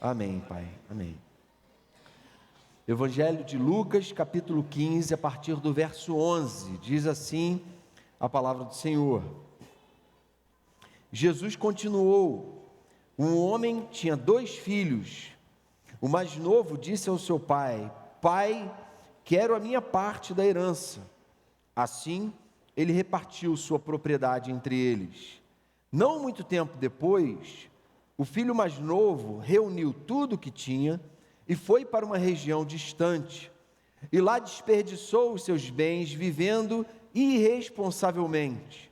Amém, Pai. Amém. Evangelho de Lucas, capítulo 15, a partir do verso 11, diz assim a palavra do Senhor. Jesus continuou: um homem tinha 2 filhos. O mais novo disse ao seu pai: Pai, quero a minha parte da herança. Assim, ele repartiu sua propriedade entre eles. Não muito tempo depois, o filho mais novo reuniu tudo o que tinha e foi para uma região distante. E lá desperdiçou os seus bens vivendo irresponsavelmente.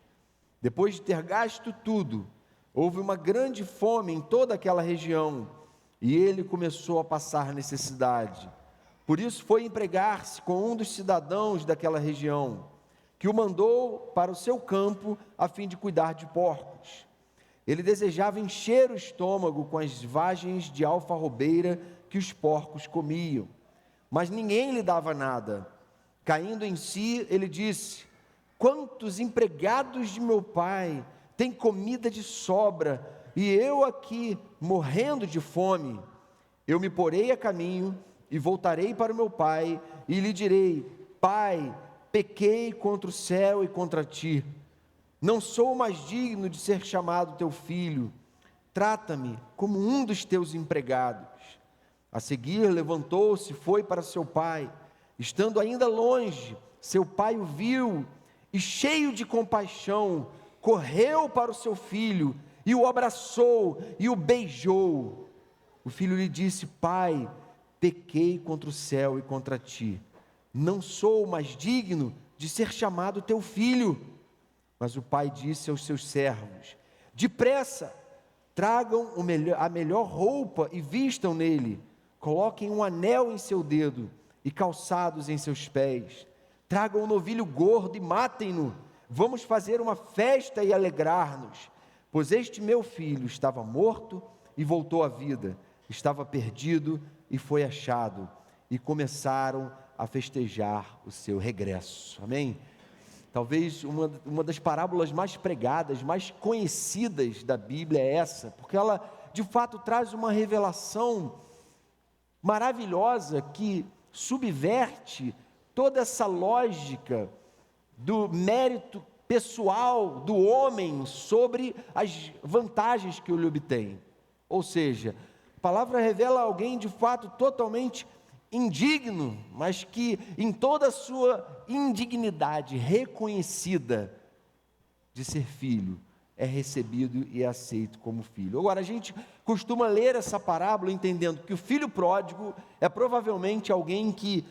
Depois de ter gasto tudo, houve uma grande fome em toda aquela região e ele começou a passar necessidade. Por isso foi empregar-se com um dos cidadãos daquela região, que o mandou para o seu campo a fim de cuidar de porcos. Ele desejava encher o estômago com as vagens de alfarrobeira que os porcos comiam, mas ninguém lhe dava nada. Caindo em si, ele disse: quantos empregados de meu pai têm comida de sobra, e eu aqui morrendo de fome. Eu me porei a caminho e voltarei para o meu pai, e lhe direi: Pai, pequei contra o céu e contra ti. Não sou mais digno de ser chamado teu filho. Trata-me como um dos teus empregados. A seguir, levantou-se e foi para seu pai. Estando ainda longe, seu pai o viu e, cheio de compaixão, correu para o seu filho e o abraçou e o beijou. O filho lhe disse: Pai, pequei contra o céu e contra ti. Não sou mais digno de ser chamado teu filho. Mas o pai disse aos seus servos: depressa, tragam a melhor roupa e vistam nele. Coloquem um anel em seu dedo e calçados em seus pés. Tragam um novilho gordo e matem-no. Vamos fazer uma festa e alegrar-nos. Pois este meu filho estava morto e voltou à vida. Estava perdido e foi achado. E começaram a festejar o seu regresso. Amém? Talvez uma das parábolas mais pregadas, mais conhecidas da Bíblia é essa, porque ela de fato traz uma revelação maravilhosa que subverte toda essa lógica do mérito pessoal do homem sobre as vantagens que ele obtém. Ou seja, a palavra revela alguém de fato totalmente indigno, mas que em toda a sua indignidade reconhecida de ser filho, é recebido e é aceito como filho. Agora, a gente costuma ler essa parábola entendendo que o filho pródigo é provavelmente alguém que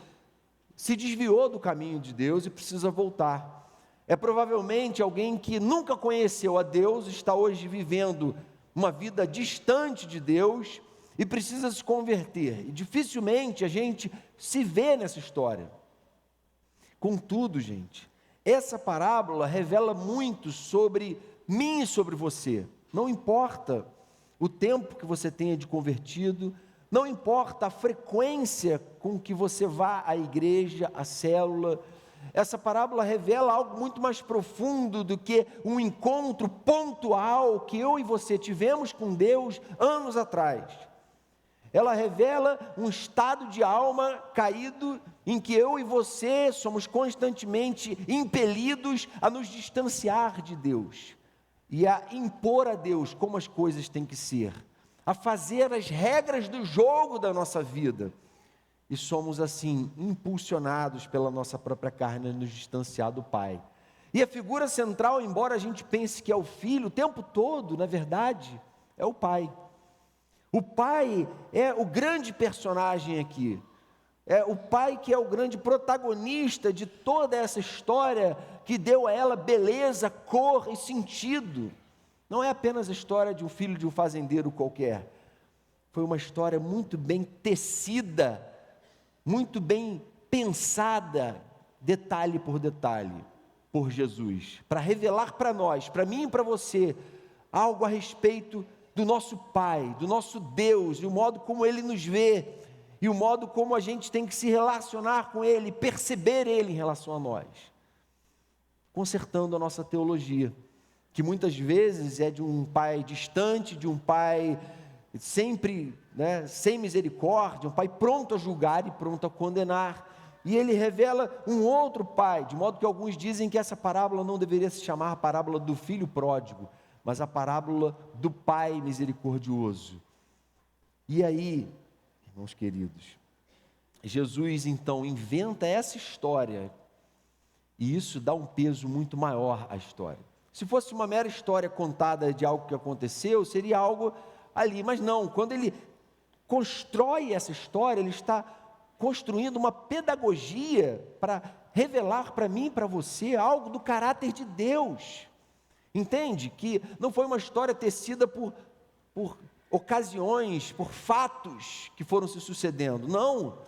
se desviou do caminho de Deus e precisa voltar. É provavelmente alguém que nunca conheceu a Deus, está hoje vivendo uma vida distante de Deus e precisa se converter. E dificilmente a gente se vê nessa história. Contudo, gente, essa parábola revela muito sobre mim e sobre você. Não importa o tempo que você tenha de convertido, não importa a frequência com que você vá à igreja, à célula. Essa parábola revela algo muito mais profundo do que um encontro pontual que eu e você tivemos com Deus anos atrás. Ela revela um estado de alma caído em que eu e você somos constantemente impelidos a nos distanciar de Deus e a impor a Deus como as coisas têm que ser, a fazer as regras do jogo da nossa vida. E somos assim impulsionados pela nossa própria carne a nos distanciar do Pai. E a figura central, embora a gente pense que é o filho, o tempo todo, na verdade, é o Pai. O pai é o grande personagem aqui, é o pai que é o grande protagonista de toda essa história que deu a ela beleza, cor e sentido. Não é apenas a história de um filho de um fazendeiro qualquer, foi uma história muito bem tecida, muito bem pensada, detalhe por detalhe, por Jesus, para revelar para nós, para mim e para você, algo a respeito do nosso Pai, do nosso Deus, e o modo como Ele nos vê, e o modo como a gente tem que se relacionar com Ele, perceber Ele em relação a nós, consertando a nossa teologia, que muitas vezes é de um Pai distante, de um Pai sempre né, sem misericórdia, um pai pronto a julgar e pronto a condenar. E ele revela um outro pai, de modo que alguns dizem que essa parábola não deveria se chamar a parábola do filho pródigo, mas a parábola do pai misericordioso. E aí, irmãos queridos, Jesus então inventa essa história, e isso dá um peso muito maior à história. Se fosse uma mera história contada de algo que aconteceu, seria algo ali, mas não, quando ele constrói essa história, ele está construindo uma pedagogia para revelar para mim e para você algo do caráter de Deus. Entende? Que não foi uma história tecida por ocasiões, por fatos que foram se sucedendo, não.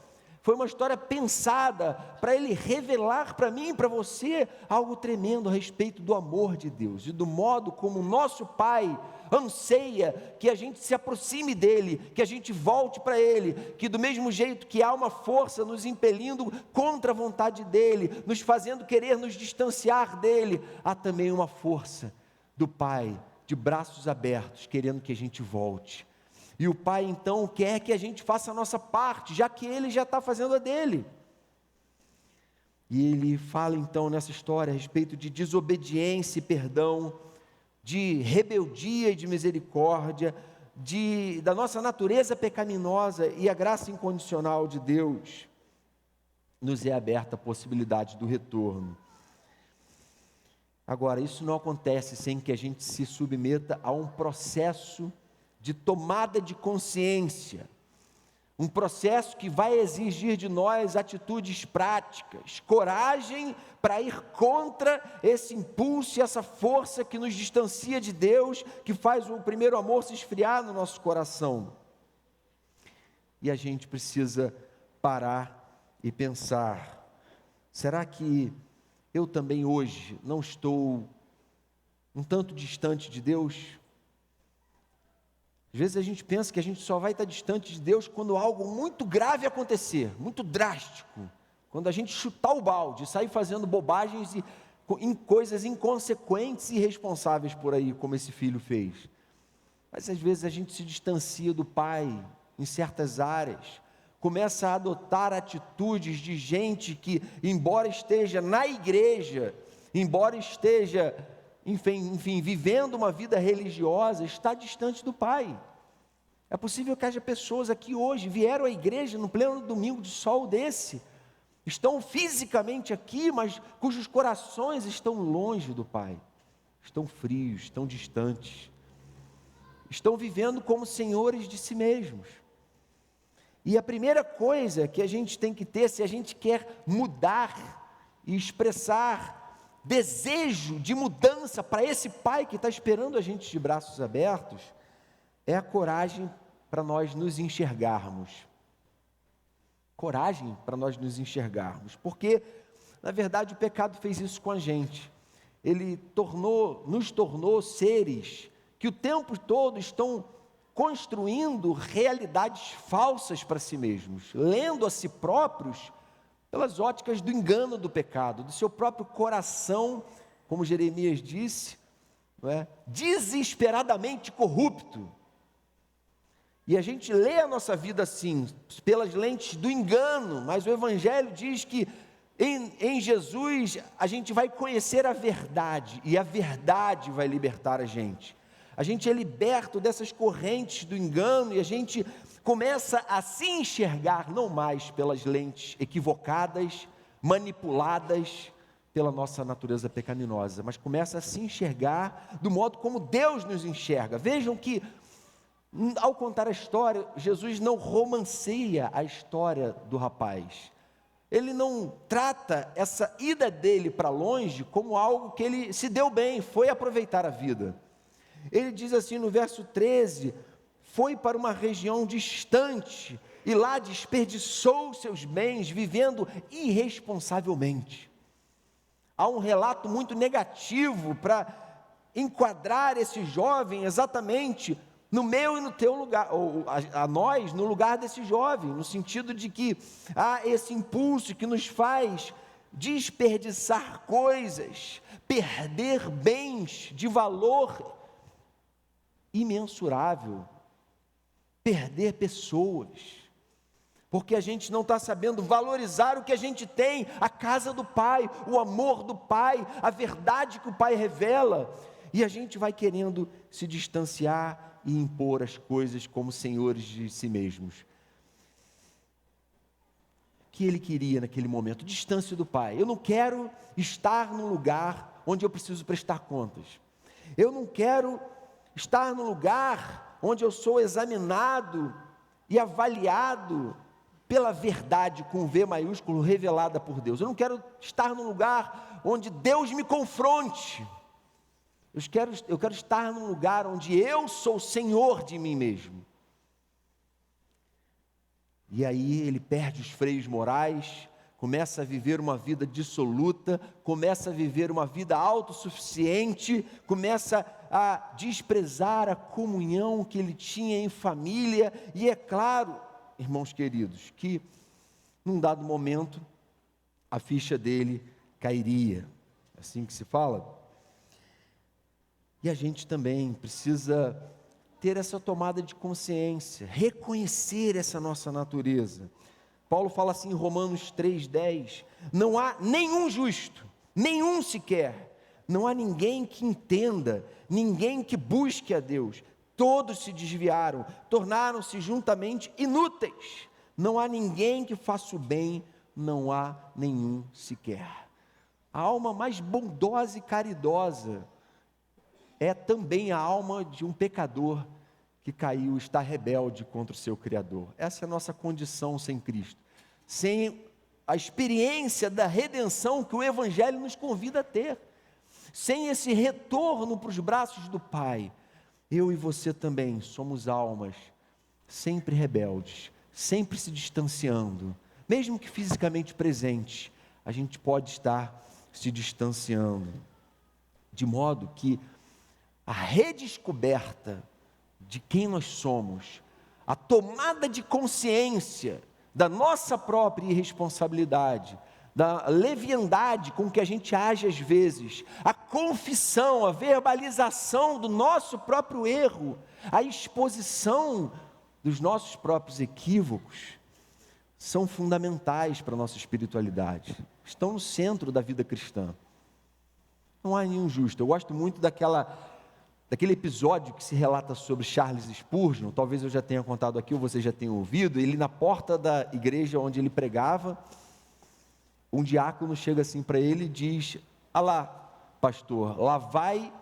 Foi uma história pensada para ele revelar para mim e para você algo tremendo a respeito do amor de Deus e do modo como o nosso Pai anseia que a gente se aproxime dele, que a gente volte para ele, que do mesmo jeito que há uma força nos impelindo contra a vontade dele, nos fazendo querer nos distanciar dele, há também uma força do Pai de braços abertos, querendo que a gente volte. E o Pai então quer que a gente faça a nossa parte, já que Ele já está fazendo a dele. E Ele fala então nessa história a respeito de desobediência e perdão, de rebeldia e de misericórdia, da nossa natureza pecaminosa e a graça incondicional de Deus. Nos é aberta a possibilidade do retorno. Agora, isso não acontece sem que a gente se submeta a um processo de tomada de consciência, um processo que vai exigir de nós atitudes práticas, coragem para ir contra esse impulso e essa força que nos distancia de Deus, que faz o primeiro amor se esfriar no nosso coração. E a gente precisa parar e pensar, será que eu também hoje não estou um tanto distante de Deus? Às vezes a gente pensa que a gente só vai estar distante de Deus quando algo muito grave acontecer, muito drástico. Quando a gente chutar o balde, sair fazendo bobagens e em coisas inconsequentes e irresponsáveis por aí, como esse filho fez. Mas às vezes a gente se distancia do Pai em certas áreas, começa a adotar atitudes de gente que, embora esteja na igreja, embora esteja enfim, vivendo uma vida religiosa, está distante do Pai. É possível que haja pessoas aqui hoje, vieram à igreja no pleno domingo de sol desse, estão fisicamente aqui, mas cujos corações estão longe do Pai, estão frios, estão distantes, estão vivendo como senhores de si mesmos. E a primeira coisa que a gente tem que ter, se a gente quer mudar e expressar desejo de mudança para esse Pai que está esperando a gente de braços abertos, é a coragem para nós nos enxergarmos. Coragem para nós nos enxergarmos, porque, na verdade, o pecado fez isso com a gente. Ele nos tornou seres que o tempo todo estão construindo realidades falsas para si mesmos, lendo a si próprios pelas óticas do engano do pecado, do seu próprio coração, como Jeremias disse, não é? Desesperadamente corrupto. E a gente lê a nossa vida assim, pelas lentes do engano, mas o Evangelho diz que em Jesus a gente vai conhecer a verdade, e a verdade vai libertar a gente. A gente é liberto dessas correntes do engano, e a gente começa a se enxergar não mais pelas lentes equivocadas, manipuladas pela nossa natureza pecaminosa, mas começa a se enxergar do modo como Deus nos enxerga. Vejam que, ao contar a história, Jesus não romanceia a história do rapaz. Ele não trata essa ida dele para longe como algo que ele se deu bem, foi aproveitar a vida. Ele diz assim no verso 13, foi para uma região distante e lá desperdiçou seus bens vivendo irresponsavelmente. Há um relato muito negativo para enquadrar esse jovem exatamente no meu e no teu lugar, ou a nós no lugar desse jovem, no sentido de que há esse impulso que nos faz desperdiçar coisas, perder bens de valor imensurável. perder pessoas, porque a gente não está sabendo valorizar o que a gente tem, a casa do Pai, o amor do Pai, a verdade que o Pai revela, e a gente vai querendo se distanciar e impor as coisas como senhores de si mesmos. O que ele queria naquele momento? Distância do Pai. Eu não quero estar num lugar onde eu preciso prestar contas. Eu não quero estar num lugar onde eu sou examinado e avaliado pela verdade com V maiúsculo revelada por Deus. Eu não quero estar num lugar onde Deus me confronte. Eu quero estar num lugar onde eu sou senhor de mim mesmo. E aí ele perde os freios morais, começa a viver uma vida dissoluta, começa a viver uma vida autossuficiente, começa a desprezar a comunhão que ele tinha em família, e é claro, irmãos queridos, que num dado momento a ficha dele cairia, assim que se fala. E a gente também precisa ter essa tomada de consciência, reconhecer essa nossa natureza. Paulo fala assim em Romanos 3,10, não há nenhum justo, nenhum sequer, não há ninguém que entenda, ninguém que busque a Deus, todos se desviaram, tornaram-se juntamente inúteis, não há ninguém que faça o bem, não há nenhum sequer. A alma mais bondosa e caridosa é também a alma de um pecador que caiu, está rebelde contra o seu Criador. Essa é a nossa condição sem Cristo, sem a experiência da redenção que o Evangelho nos convida a ter, sem esse retorno para os braços do Pai. Eu e você também somos almas sempre rebeldes, sempre se distanciando, mesmo que fisicamente presentes, a gente pode estar se distanciando, de modo que a redescoberta de quem nós somos, a tomada de consciência da nossa própria irresponsabilidade, da leviandade com que a gente age às vezes, a confissão, a verbalização do nosso próprio erro, a exposição dos nossos próprios equívocos, são fundamentais para a nossa espiritualidade, estão no centro da vida cristã. Não há nenhum justo. Eu gosto muito daquele episódio que se relata sobre Charles Spurgeon, talvez eu já tenha contado aqui ou você já tenha ouvido. Ele na porta da igreja onde ele pregava, um diácono chega assim para ele e diz: "Ah lá, pastor, lá vai..."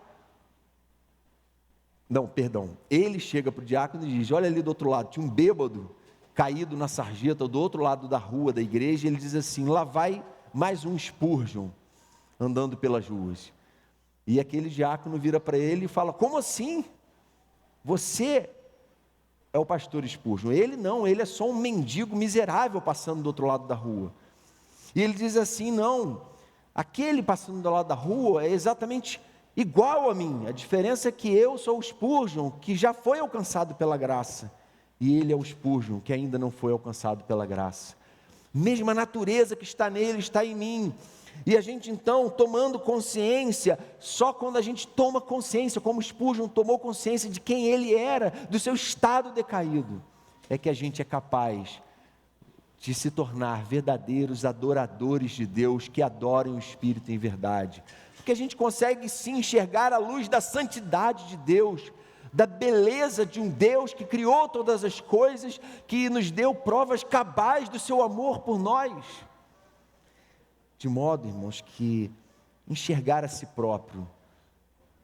Não, perdão, ele chega para o diácono e diz: "Olha ali do outro lado, tinha um bêbado caído na sarjeta do outro lado da rua da igreja." Ele diz assim: "Lá vai mais um Spurgeon andando pelas ruas." E aquele diácono vira para ele e fala: "Como assim? Você é o pastor Spurgeon?" Ele não, ele é só um mendigo miserável passando do outro lado da rua. E ele diz assim: "Não, aquele passando do lado da rua é exatamente igual a mim. A diferença é que eu sou o Spurgeon, que já foi alcançado pela graça, e ele é o Spurgeon, que ainda não foi alcançado pela graça. Mesma natureza que está nele, está em mim." E a gente então, tomando consciência, só quando a gente toma consciência, como Spurgeon tomou consciência de quem ele era, do seu estado decaído, é que a gente é capaz de se tornar verdadeiros adoradores de Deus, que adoram o Espírito em verdade. Porque a gente consegue sim enxergar a luz da santidade de Deus, da beleza de um Deus que criou todas as coisas, que nos deu provas cabais do seu amor por nós. De modo, irmãos, que enxergar a si próprio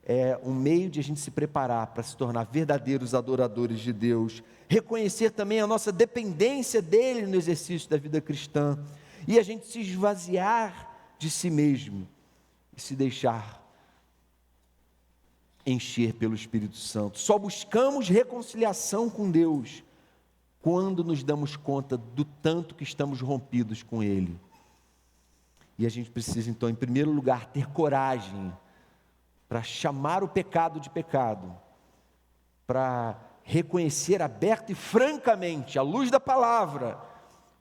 é um meio de a gente se preparar para se tornar verdadeiros adoradores de Deus, reconhecer também a nossa dependência dele no exercício da vida cristã, e a gente se esvaziar de si mesmo e se deixar encher pelo Espírito Santo. Só buscamos reconciliação com Deus quando nos damos conta do tanto que estamos rompidos com Ele. E a gente precisa então, em primeiro lugar, ter coragem para chamar o pecado de pecado, para reconhecer aberto e francamente, à luz da palavra,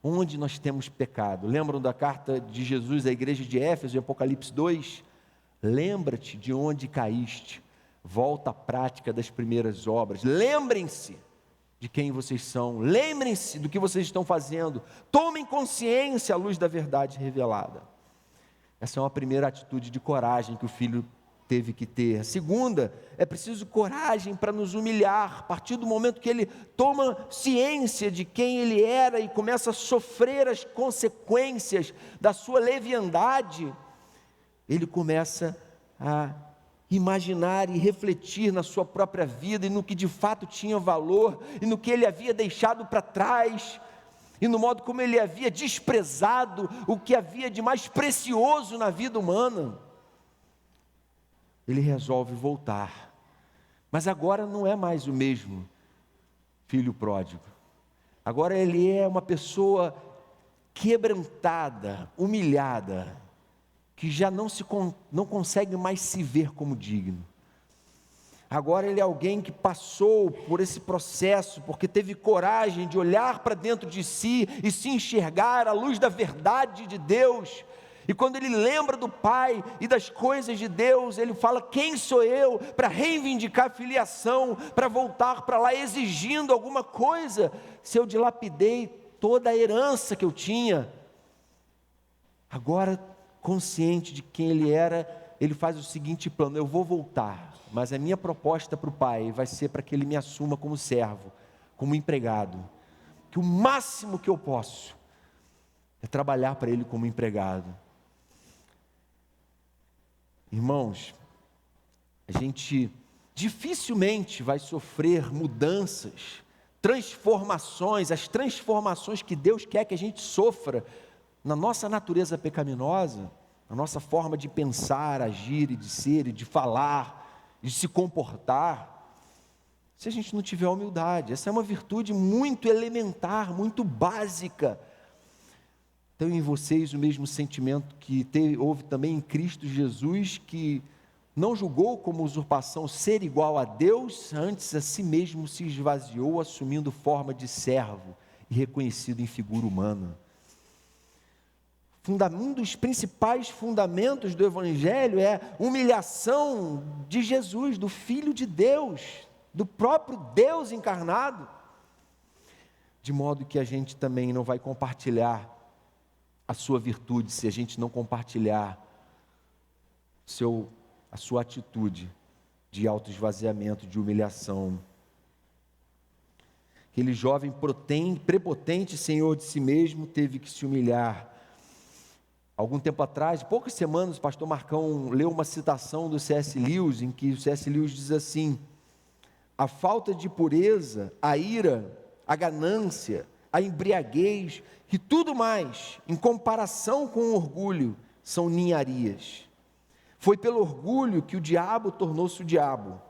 onde nós temos pecado. Lembram da carta de Jesus à igreja de Éfeso, em Apocalipse 2? Lembra-te de onde caíste, volta à prática das primeiras obras. Lembrem-se de quem vocês são, lembrem-se do que vocês estão fazendo, tomem consciência à luz da verdade revelada. Essa é uma primeira atitude de coragem que o filho teve que ter. A segunda, é preciso coragem para nos humilhar. A partir do momento que ele toma ciência de quem ele era e começa a sofrer as consequências da sua leviandade, ele começa a imaginar e refletir na sua própria vida e no que de fato tinha valor e no que ele havia deixado para trás e no modo como ele havia desprezado o que havia de mais precioso na vida humana. Ele resolve voltar, mas agora não é mais o mesmo filho pródigo. Agora ele é uma pessoa quebrantada, humilhada, que já não consegue mais se ver como digno. Agora ele é alguém que passou por esse processo, porque teve coragem de olhar para dentro de si e se enxergar à luz da verdade de Deus. E quando ele lembra do Pai e das coisas de Deus, ele fala: quem sou eu para reivindicar a filiação, para voltar para lá exigindo alguma coisa, se eu dilapidei toda a herança que eu tinha? Agora, consciente de quem ele era, ele faz o seguinte plano: eu vou voltar, mas a minha proposta para o Pai vai ser para que ele me assuma como servo, como empregado, que o máximo que eu posso é trabalhar para ele como empregado. Irmãos, a gente dificilmente vai sofrer mudanças, transformações, as transformações que Deus quer que a gente sofra na nossa natureza pecaminosa, na nossa forma de pensar, agir e de ser e de falar, de se comportar, se a gente não tiver humildade. Essa é uma virtude muito elementar, muito básica. Então, em vocês o mesmo sentimento que houve também em Cristo Jesus, que não julgou como usurpação ser igual a Deus, antes a si mesmo se esvaziou, assumindo forma de servo e reconhecido em figura humana. Um dos principais fundamentos do Evangelho é a humilhação de Jesus, do Filho de Deus, do próprio Deus encarnado, de modo que a gente também não vai compartilhar a sua virtude se a gente não compartilhar a sua atitude de autoesvaziamento, de humilhação. Aquele jovem prepotente, senhor de si mesmo, teve que se humilhar. Algum tempo atrás, poucas semanas, o pastor Marcão leu uma citação do C.S. Lewis, em que o C.S. Lewis diz assim: a falta de pureza, a ira, a ganância, a embriaguez e tudo mais, em comparação com o orgulho, são ninharias. Foi pelo orgulho que o diabo tornou-se o diabo.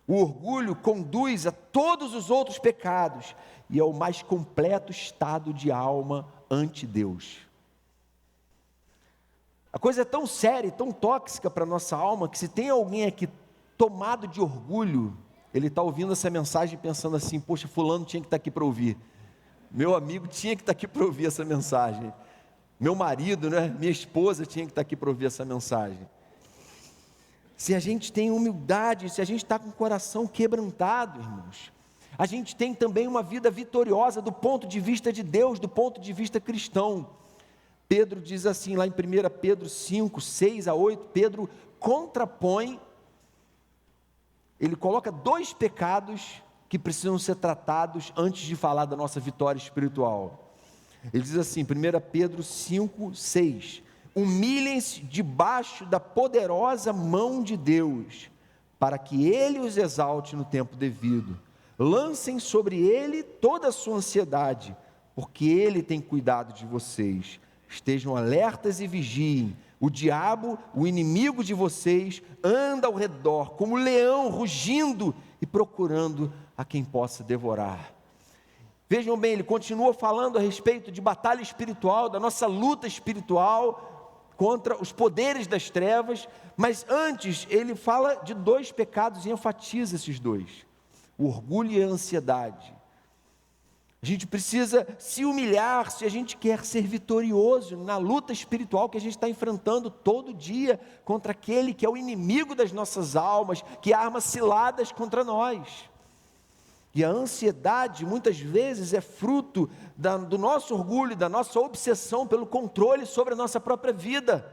O orgulho conduz a todos os outros pecados e é o mais completo estado de alma ante Deus. A coisa é tão séria e tão tóxica para a nossa alma, que se tem alguém aqui tomado de orgulho, ele está ouvindo essa mensagem pensando assim: poxa, fulano tinha que estar aqui para ouvir, meu amigo tinha que estar aqui para ouvir essa mensagem, meu marido, né? Minha esposa tinha que estar aqui para ouvir essa mensagem. Se a gente tem humildade, se a gente está com o coração quebrantado, irmãos, a gente tem também uma vida vitoriosa do ponto de vista de Deus, do ponto de vista cristão. Pedro diz assim, lá em 1 Pedro 5, 6 a 8, Pedro contrapõe, ele coloca dois pecados que precisam ser tratados antes de falar da nossa vitória espiritual. Ele diz assim, 1 Pedro 5, 6, humilhem-se debaixo da poderosa mão de Deus, para que Ele os exalte no tempo devido. Lancem sobre Ele toda a sua ansiedade, porque Ele tem cuidado de vocês. Estejam alertas e vigiem. O diabo, o inimigo de vocês, anda ao redor como leão rugindo e procurando a quem possa devorar. Vejam bem, ele continua falando a respeito de batalha espiritual, da nossa luta espiritual contra os poderes das trevas, mas antes ele fala de dois pecados e enfatiza esses dois: o orgulho e a ansiedade. A gente precisa se humilhar se a gente quer ser vitorioso na luta espiritual que a gente está enfrentando todo dia contra aquele que é o inimigo das nossas almas, que arma ciladas contra nós. E a ansiedade, muitas vezes, é fruto do nosso orgulho, da nossa obsessão pelo controle sobre a nossa própria vida.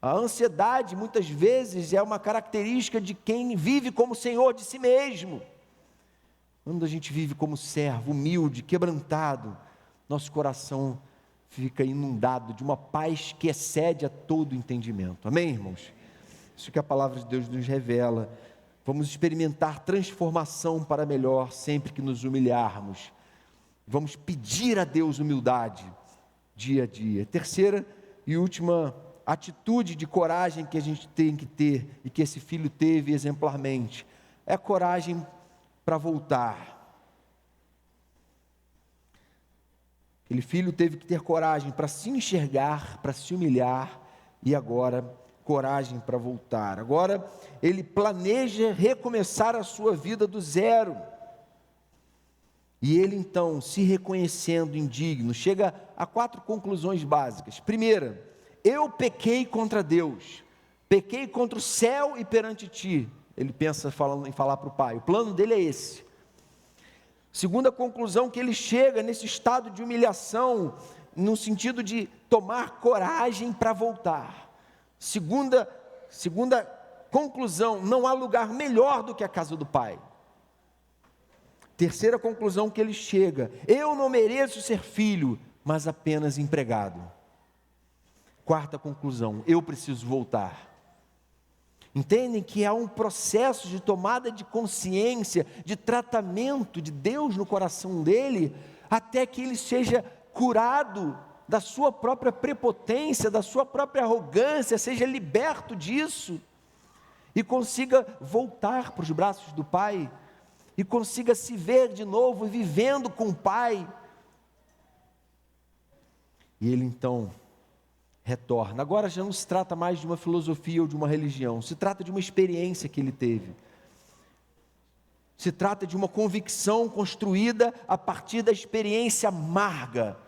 A ansiedade, muitas vezes, é uma característica de quem vive como senhor de si mesmo. Quando a gente vive como servo, humilde, quebrantado, nosso coração fica inundado de uma paz que excede a todo entendimento. Amém, irmãos? Isso que a palavra de Deus nos revela. Vamos experimentar transformação para melhor sempre que nos humilharmos. Vamos pedir a Deus humildade dia a dia. Terceira e última atitude de coragem que a gente tem que ter e que esse filho teve exemplarmente é a coragem para voltar. Aquele filho teve que ter coragem para se enxergar, para se humilhar e agora coragem para voltar. Agora ele planeja recomeçar a sua vida do zero. E ele então, se reconhecendo indigno, chega a 4 conclusões básicas. Primeira, eu pequei contra Deus, pequei contra o céu e perante ti. Ele pensa em falar para o pai, o plano dele é esse. Segunda conclusão, que ele chega nesse estado de humilhação, no sentido de tomar coragem para voltar. Segunda conclusão, não há lugar melhor do que a casa do pai. Terceira conclusão que ele chega, eu não mereço ser filho, mas apenas empregado. Quarta conclusão, eu preciso voltar. Entendem que há um processo de tomada de consciência, de tratamento de Deus no coração dele, até que ele seja curado da sua própria prepotência, da sua própria arrogância, seja liberto disso e consiga voltar para os braços do Pai e consiga se ver de novo vivendo com o Pai. E ele então retorna. Agora já não se trata mais de uma filosofia ou de uma religião, se trata de uma experiência que ele teve. Se trata de uma convicção construída a partir da experiência amarga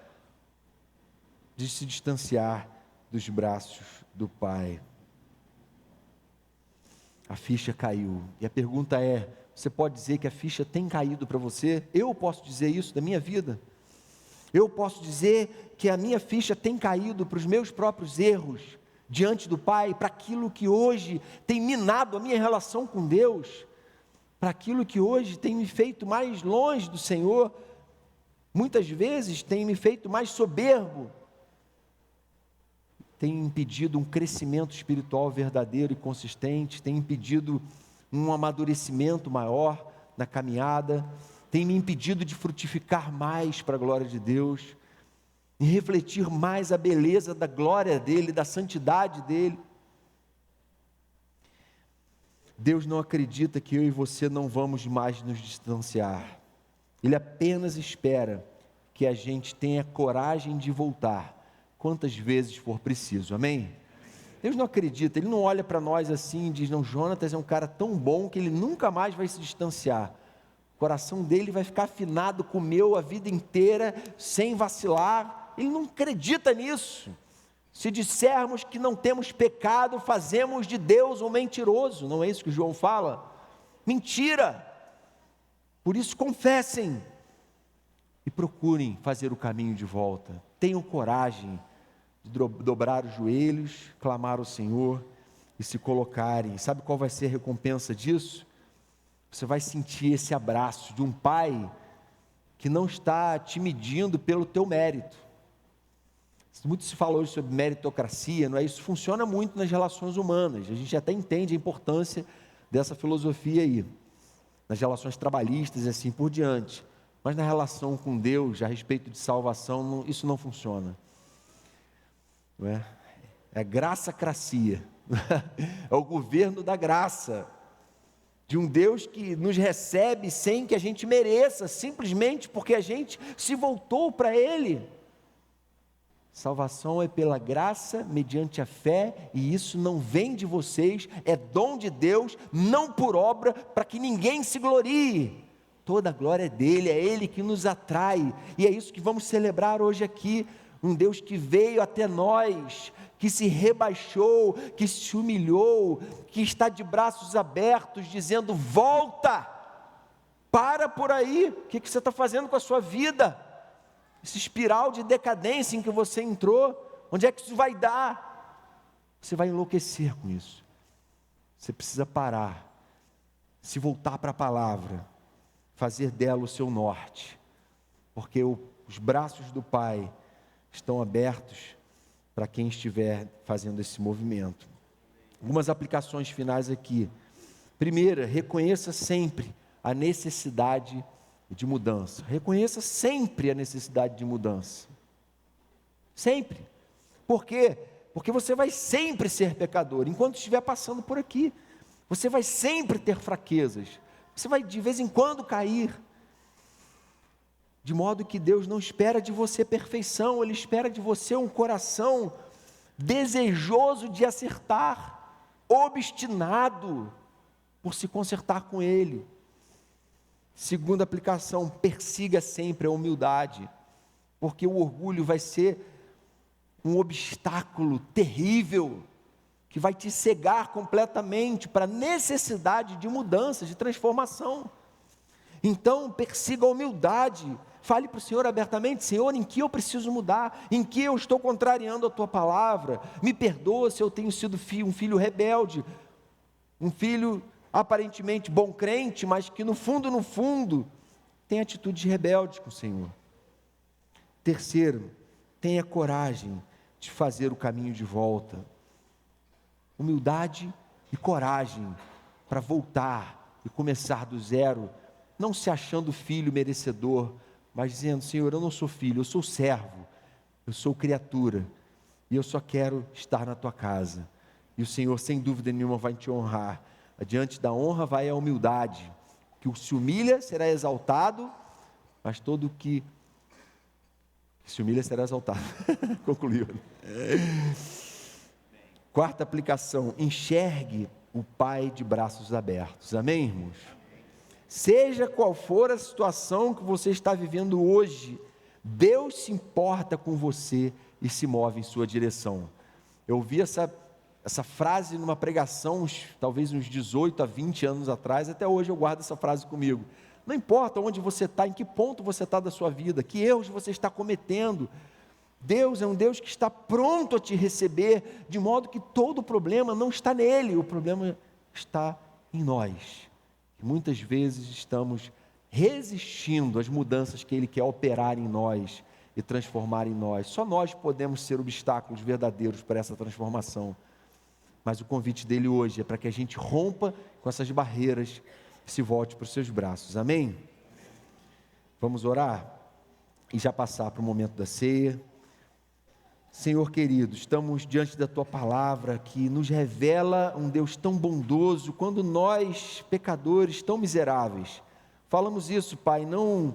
de se distanciar dos braços do Pai. A ficha caiu. E a pergunta é, você pode dizer que a ficha tem caído para você? Eu posso dizer isso da minha vida? Eu posso dizer que a minha ficha tem caído para os meus próprios erros diante do Pai, para aquilo que hoje tem minado a minha relação com Deus, para aquilo que hoje tem me feito mais longe do Senhor, muitas vezes tem me feito mais soberbo, tem impedido um crescimento espiritual verdadeiro e consistente, tem impedido um amadurecimento maior na caminhada, tem me impedido de frutificar mais para a glória de Deus, e refletir mais a beleza da glória dEle, da santidade dEle. Deus não acredita que eu e você não vamos mais nos distanciar. Ele apenas espera que a gente tenha coragem de voltar, quantas vezes for preciso, amém? Deus não acredita, Ele não olha para nós assim e diz, não, Jonatas é um cara tão bom que ele nunca mais vai se distanciar. O coração dele vai ficar afinado com o meu a vida inteira, sem vacilar. Ele não acredita nisso. Se dissermos que não temos pecado, fazemos de Deus um mentiroso. Não é isso que João fala? Mentira! Por isso confessem e procurem fazer o caminho de volta. Tenham coragem de dobrar os joelhos, clamar ao Senhor e se colocarem. Sabe qual vai ser a recompensa disso? Você vai sentir esse abraço de um pai que não está te medindo pelo teu mérito. Muito se fala hoje sobre meritocracia, não é? Isso funciona muito nas relações humanas. A gente até entende a importância dessa filosofia aí, nas relações trabalhistas e assim por diante. Mas na relação com Deus, a respeito de salvação, isso não funciona. Não é? É graça-cracia. É o governo da graça. De um Deus que nos recebe sem que a gente mereça, simplesmente porque a gente se voltou para Ele. Salvação é pela graça, mediante a fé, e isso não vem de vocês, é dom de Deus, não por obra, para que ninguém se glorie. Toda a glória é dEle, é Ele que nos atrai, e é isso que vamos celebrar hoje aqui, um Deus que veio até nós, que se rebaixou, que se humilhou, que está de braços abertos, dizendo, volta, Para por aí. O que você está fazendo com a sua vida? Esse espiral de decadência em que você entrou, onde é que isso vai dar? Você vai enlouquecer com isso. Você precisa parar, se voltar para a palavra, fazer dela o seu norte, porque os braços do Pai estão abertos para quem estiver fazendo esse movimento. Algumas aplicações finais aqui. Primeira, reconheça sempre a necessidade de mudança. Reconheça sempre a necessidade de mudança. Sempre. Por quê? Porque você vai sempre ser pecador, enquanto estiver passando por aqui. Você vai sempre ter fraquezas. Você vai de vez em quando cair. De modo que Deus não espera de você perfeição, Ele espera de você um coração desejoso de acertar, obstinado por se consertar com Ele. Segunda aplicação, persiga sempre a humildade, porque o orgulho vai ser um obstáculo terrível, que vai te cegar completamente para a necessidade de mudança, de transformação. Então, persiga a humildade, fale para o Senhor abertamente: Senhor, em que eu preciso mudar? Em que eu estou contrariando a Tua palavra? Me perdoa se eu tenho sido um filho rebelde, um filho aparentemente bom crente, mas que no fundo, tem atitudes rebeldes com o Senhor. Terceiro, tenha coragem de fazer o caminho de volta. Humildade e coragem para voltar e começar do zero, não se achando filho merecedor, mas dizendo: Senhor, eu não sou filho, eu sou servo, eu sou criatura, e eu só quero estar na Tua casa. E o Senhor, sem dúvida nenhuma, vai te honrar. Adiante da honra vai a humildade. Que o que se humilha será exaltado, mas todo o que se humilha será exaltado. Concluiu. Quarta aplicação: enxergue o Pai de braços abertos. Amém, irmãos? Seja qual for a situação que você está vivendo hoje, Deus se importa com você e se move em sua direção. Eu ouvi essa frase numa pregação, talvez uns 18 a 20 anos atrás, até hoje eu guardo essa frase comigo. Não importa onde você está, em que ponto você está da sua vida, que erros você está cometendo, Deus é um Deus que está pronto a te receber, de modo que todo o problema não está nele, o problema está em nós. Muitas vezes estamos resistindo às mudanças que Ele quer operar em nós e transformar em nós. Só nós podemos ser obstáculos verdadeiros para essa transformação. Mas o convite dele hoje é para que a gente rompa com essas barreiras e se volte para os seus braços. Amém? Vamos orar e já passar para o momento da ceia. Senhor querido, estamos diante da Tua palavra que nos revela um Deus tão bondoso, quando nós, pecadores tão miseráveis, falamos isso, Pai, não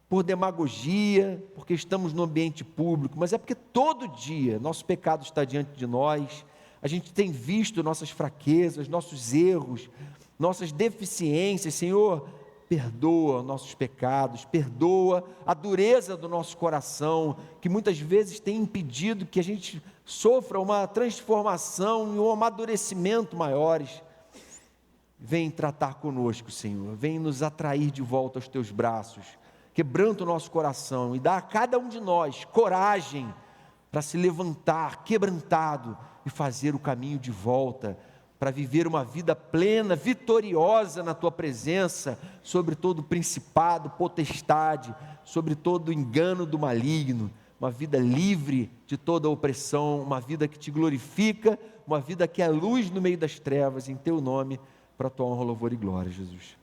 por demagogia, porque estamos no ambiente público, mas é porque todo dia nosso pecado está diante de nós, a gente tem visto nossas fraquezas, nossos erros, nossas deficiências. Senhor, perdoa nossos pecados, perdoa a dureza do nosso coração, que muitas vezes tem impedido que a gente sofra uma transformação e um amadurecimento maiores. Vem tratar conosco, Senhor, vem nos atrair de volta aos Teus braços, quebranta o nosso coração e dá a cada um de nós coragem para se levantar quebrantado e fazer o caminho de volta, para viver uma vida plena, vitoriosa na Tua presença, sobre todo principado, potestade, sobre todo engano do maligno, uma vida livre de toda opressão, uma vida que Te glorifica, uma vida que é luz no meio das trevas, em Teu nome, para a Tua honra, louvor e glória, Jesus.